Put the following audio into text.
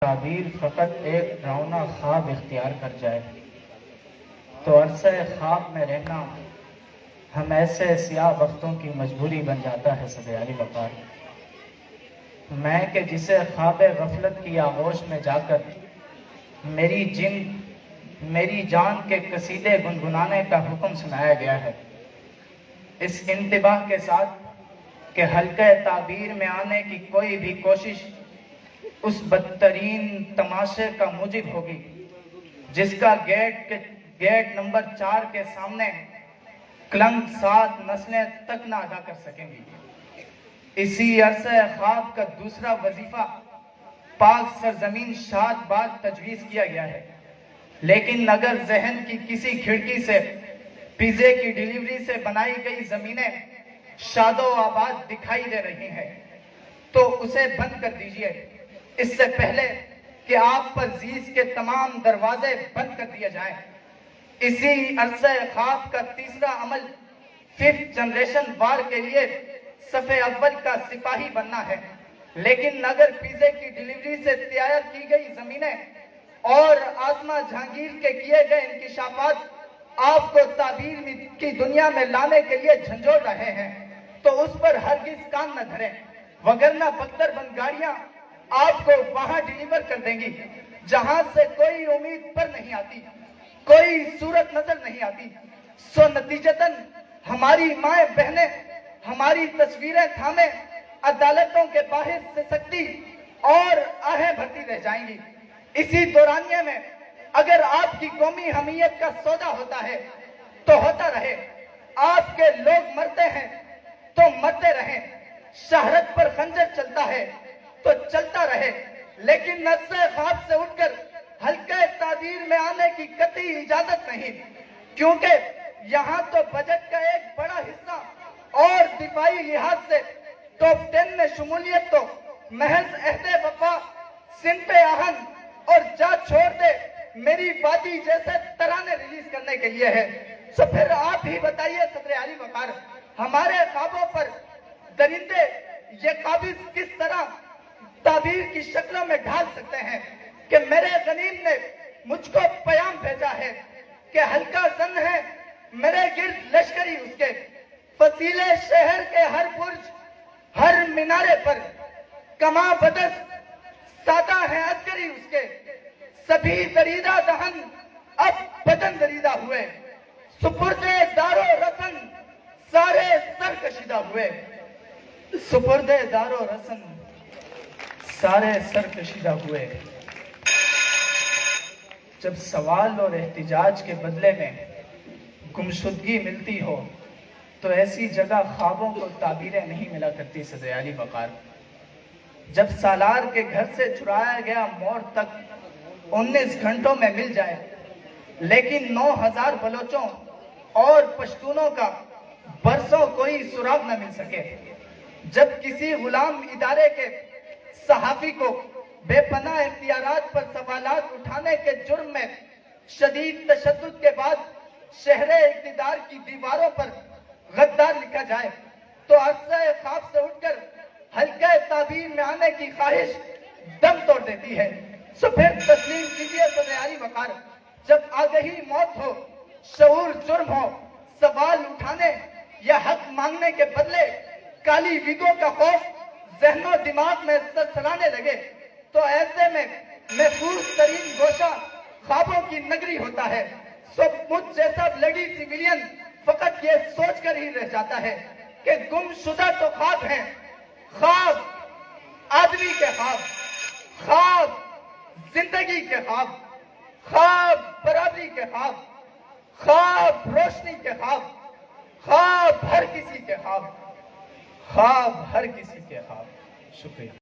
تعبیر فقط ایک ڈراؤنا خواب اختیار کر جائے تو عرصہ خواب میں رہنا ہم ایسے سیاہ وقتوں کی مجبوری بن جاتا ہے صدر علی وقار۔ میں کہ جسے خواب غفلت کی آغوش میں جا کر میری جان کے قصیدے گنگنانے کا حکم سنایا گیا ہے، اس انتباہ کے ساتھ کہ حلقہ تعبیر میں آنے کی کوئی بھی کوشش اس بدترین تماشے کا موجب ہوگی جس کا گیٹ نمبر 4 کے سامنے کلنگ 7 نسلیں تک نہ ادا کر سکیں گی۔ اسی عرصہ خواب کا دوسرا وظیفہ پاک سرزمین شاد باد تجویز کیا گیا ہے، لیکن اگر ذہن کی کسی کھڑکی سے پیزے کی ڈیلیوری سے بنائی گئی زمینیں شاد و آباد دکھائی دے رہی ہیں تو اسے بند کر دیجئے، اس سے پہلے کہ آپ پر زیز کے تمام دروازے بند کر دیے جائیں۔ اسی عرصہ خواب کا تیسرا عمل 5th جنریشن وار کے لیے صف اول کا سپاہی بننا ہے، لیکن اگر پیزے کی ڈیلیوری سے تیار کی گئی زمینیں اور آسما جہانگیر کے کیے گئے انکشافات آپ کو تعبیر کی دنیا میں لانے کے لیے جھنجھوڑ رہے ہیں تو اس پر ہرگز کان نہ دھریں، وگرنہ بختر بند گاڑیاں آپ کو وہاں ڈیلیور کر دیں گی جہاں سے کوئی امید پر نہیں آتی، کوئی صورت نظر نہیں آتی۔ سو نتیجتاً ہماری مائیں بہنیں ہماری تصویریں تھامے عدالتوں کے باہر سے سکتی اور آہیں بھرتی رہ جائیں گی۔ اسی دورانیے میں اگر آپ کی قومی حمیت کا سودا ہوتا ہے تو ہوتا رہے، آپ کے لوگ مرتے ہیں تو مرتے رہیں، شہرت پر خنجر چلتا ہے تو چلتا رہے، لیکن عرصہ خواب سے اٹھ کر حلقہ تعبیر میں آنے کی قطعی اجازت نہیں، کیونکہ یہاں تو بجٹ کا ایک بڑا حصہ اور دفاعی لحاظ سے ٹاپ 10 میں شمولیت تو محض عہد وفا، صنف آہن اور جا چھوڑ دے میری وادی جیسے ترانے ریلیز کرنے کے لیے ہے۔ سو پھر آپ ہی بتائیے صدر علی وقار، ہمارے خوابوں پر درندے یہ قابض کس طرح تعبیر کی شکلوں میں ڈھال سکتے ہیں کہ میرے غنیم نے مجھ کو پیام بھیجا ہے کہ حلقہ زن ہے میرے گرد لشکری اس کے، فصیلے شہر کے ہر برج ہر مینارے پر کما بدس سادہ ہیں عسکری اس کے، سبھی دریدہ دہن اب بدن دریدہ ہوئے، سپرد دارو رسن سارے سر کشیدہ ہوئے، سپرد دارو رسن سارے سر کشیدہ ہوئے۔ جب سوال اور احتجاج کے بدلے میں گمشدگی ملتی ہو تو ایسی جگہ خوابوں کو تعبیریں نہیں ملا کرتی صدر علی وقار۔ جب سالار کے گھر سے چرایا گیا مور تک 19 گھنٹوں میں مل جائے، لیکن 9000 بلوچوں اور پشتونوں کا برسوں کوئی سراغ نہ مل سکے، جب کسی غلام ادارے کے صحافی کو بے پناہ اختیارات پر سوالات اٹھانے کے جرم میں شدید تشدد کے بعد شہر اقتدار کی دیواروں پر غدار لکھا جائے تو عرصہ خواب سے اٹھ کر حلقہ تعبیر میں آنے کی خواہش دم توڑ دیتی ہے۔ سو پھر تسلیم کیجئے صدر علی وقار، جب آگہی موت ہو، شعور جرم ہو، سوال اٹھانے یا حق مانگنے کے بدلے کالی وگوں کا خوف ذہن و دماغ میں سلسلانے لگے تو ایسے میں محفوظ ترین گوشہ خوابوں کی نگری ہوتا ہے۔ سو مجھ جیسا بلڈی سیویلین فقط یہ سوچ کر ہی رہ جاتا ہے کہ گم شدہ تو خواب ہیں، خواب آدمی کے خواب، خواب زندگی کے خواب، خواب برابری کے خواب، خواب روشنی کے خواب، خواب ہر کسی کے خواب، خواب ہر کسی کے خواب۔ شکریہ۔